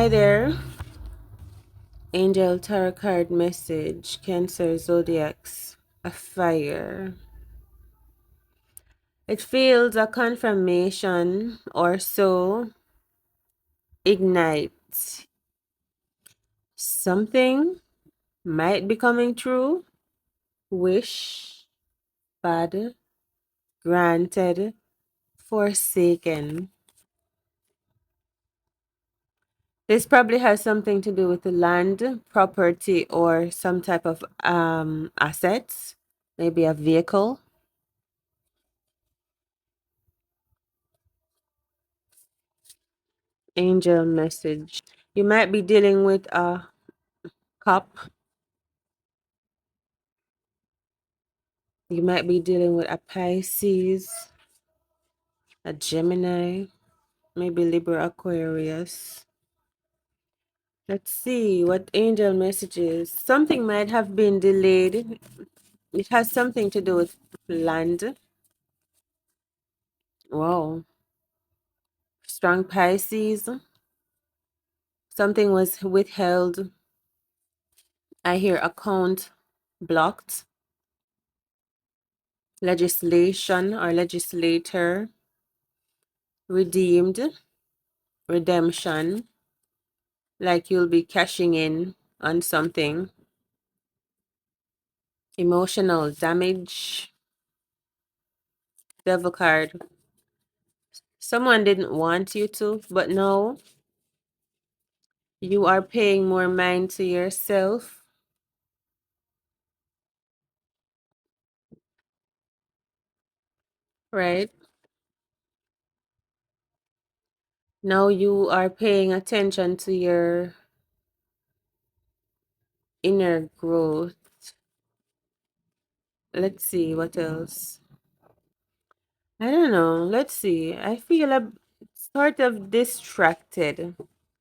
Hi there. Angel Tarot card message. Cancer Zodiacs. A fire. It feels a confirmation or so. Ignite. Something might be coming true. Wish. Bad. Granted. Forsaken. This probably has something to do with the land, property, or some type of assets. Maybe a vehicle. Angel message. You might be dealing with a cup. You might be dealing with a Pisces, a Gemini, maybe Libra, Aquarius. Let's see what angel messages. Something might have been delayed. It has something to do with land. Wow. Strong Pisces. Something was withheld. I hear account blocked. Legislation or legislator. Redeemed. Redemption. Like you'll be cashing in on something. Emotional damage. Devil card. Someone didn't want you to, but no, you are paying more mind to yourself, right? Now you are paying attention to your inner growth. Let's see what else. I don't know. Let's see. I feel a sort of distracted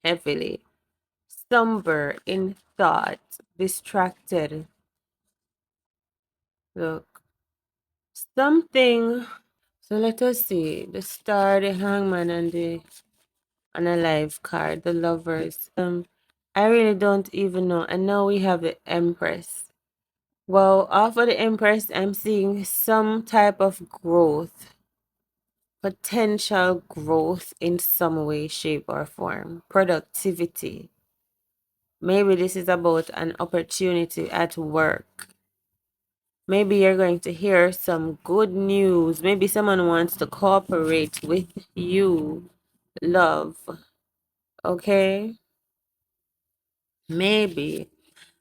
heavily, somber in thought, distracted. Look, something. So let us see. The star, the hangman, and the unalive card, the lovers. I really don't even know. And now we have the Empress. Well, off of the Empress, I'm seeing some type of growth, potential growth in some way, shape, or form. Productivity. Maybe this is about an opportunity at work. Maybe you're going to hear some good news. Maybe someone wants to cooperate with you. Love. Okay? Maybe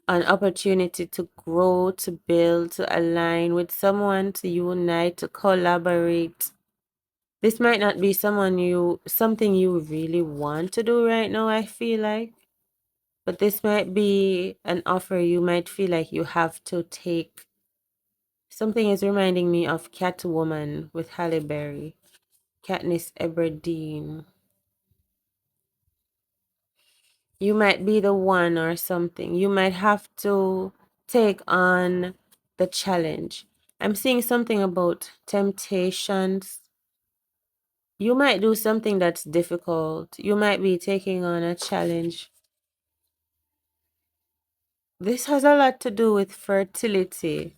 an opportunity to grow, to build, to align with someone, to unite, to collaborate. This might not be something you really want to do right now, I feel like. But this might be an offer you might feel like you have to take. Something is reminding me of Catwoman with Halle Berry, Katniss Everdeen. You might be the one or something. You might have to take on the challenge. I'm seeing something about temptations. You might do something that's difficult. You might be taking on a challenge. This has a lot to do with fertility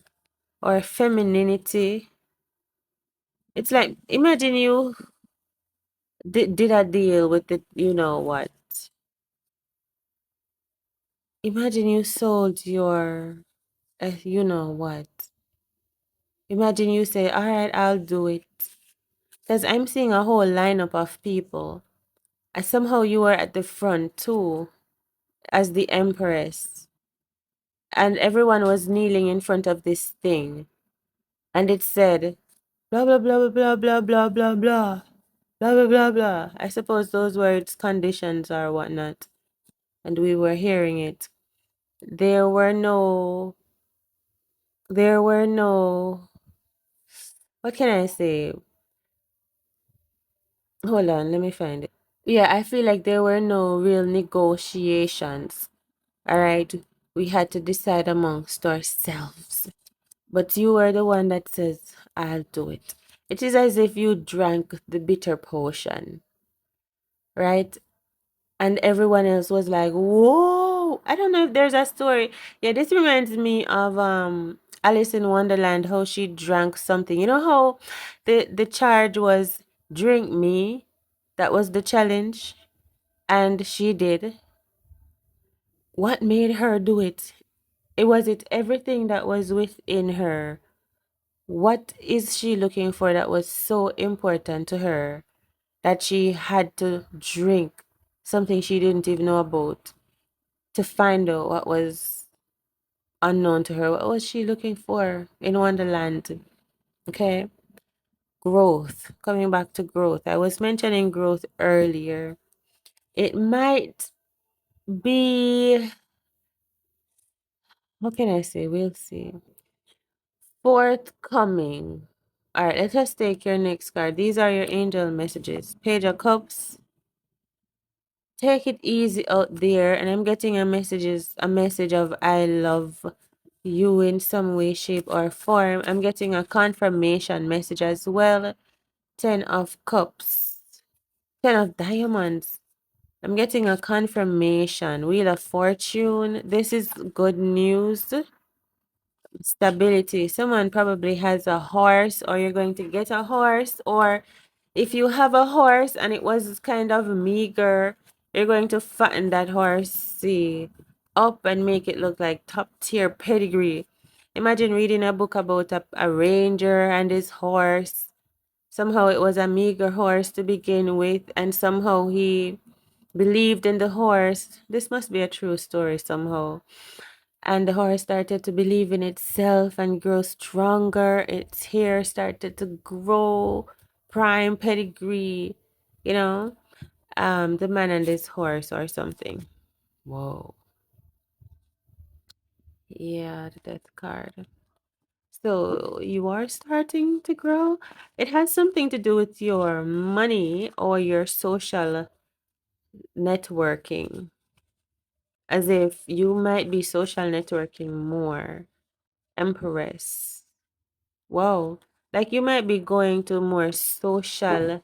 or femininity. It's like, imagine you did a deal with the, you know what? Imagine you sold your, you know what? Imagine you say, all right, I'll do it. Because I'm seeing a whole lineup of people. And somehow you were at the front too, as the Empress. And everyone was kneeling in front of this thing. And it said, blah, blah, blah, blah, blah, blah, blah, blah, blah, blah, blah, blah. I suppose those were its conditions or whatnot. And we were hearing it. There were no, there were no, what can I say? Hold on, let me find it. Yeah, I feel like there were no real negotiations. All right, we had to decide amongst ourselves. But you were the one that says, I'll do it. It is as if you drank the bitter potion, right? And everyone else was like, whoa. I don't know if there's a story. Yeah, this reminds me of Alice in Wonderland, how she drank something. You know how the charge was drink me? That was the challenge. And she did. What made her do it? It was it everything that was within her. What is she looking for that was so important to her that she had to drink something she didn't even know about to find out what was unknown to her? What was she looking for in Wonderland? Okay. Growth. Coming back to growth. I was mentioning growth earlier. It might be, what can I say? We'll see. Forthcoming. All right, let us take your next card. These are your angel messages. Page of Cups. Take it easy out there. And I'm getting a message of I love you in some way, shape, or form. I'm getting a confirmation message as well. 10 of Cups. 10 of Diamonds. I'm getting a confirmation. Wheel of Fortune. This is good news. Stability. Someone probably has a horse, or you're going to get a horse, or if you have a horse and it was kind of meager, you're going to fatten that horse, see, up and make it look like top tier pedigree. Imagine reading a book about a ranger and his horse. Somehow it was a meager horse to begin with, and somehow he believed in the horse. This must be a true story somehow. And the horse started to believe in itself and grow stronger. Its hair started to grow, prime pedigree, you know, the man and his horse or something. Whoa. Yeah, the death card. So you are starting to grow. It has something to do with your money or your social networking, as if you might be social networking more. Empress. Wow. Like you might be going to more social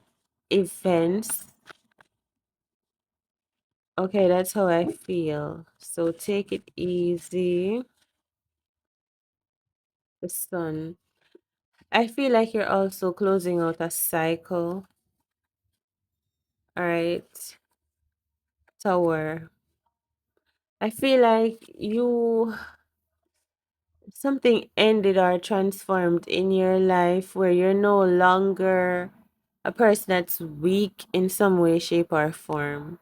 events. Okay, that's how I feel. So take it easy. The sun. I feel like you're also closing out a cycle. All right. Tower. I feel like something ended or transformed in your life where you're no longer a person that's weak in some way, shape, or form.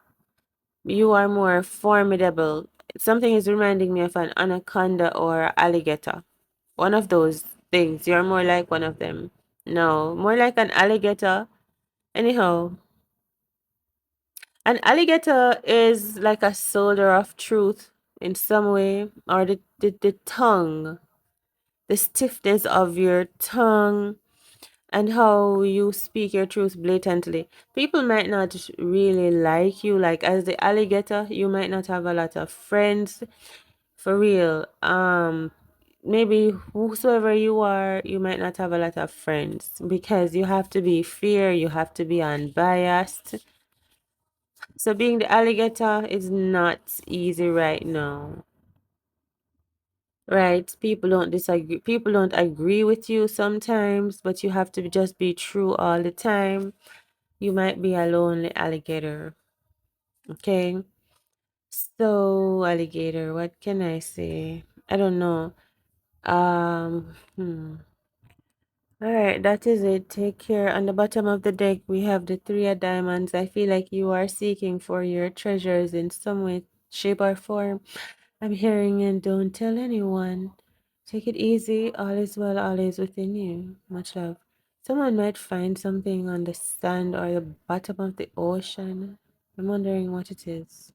You are more formidable. Something is reminding me of an anaconda or alligator. One of those things. You're more like one of them. No, more like an alligator. Anyhow, an alligator is like a soldier of truth in some way, or the tongue, the stiffness of your tongue, and how you speak your truth blatantly. People might not really like you. Like as the alligator, you might not have a lot of friends. For real. Maybe whosoever you are, you might not have a lot of friends because you have to be fair, you have to be unbiased. So being the alligator is not easy right now. Right? People don't disagree. People don't agree with you sometimes, but you have to just be true all the time. You might be a lonely alligator. Okay? So, alligator, what can I say? I don't know. Um, hmm. All right, that is it. Take care. On the bottom of the deck, we have the 3 of Diamonds. I feel like you are seeking for your treasures in some way, shape, or form. I'm hearing and don't tell anyone. Take it easy. All is well, all is within you. Much love. Someone might find something on the sand or the bottom of the ocean. I'm wondering what it is.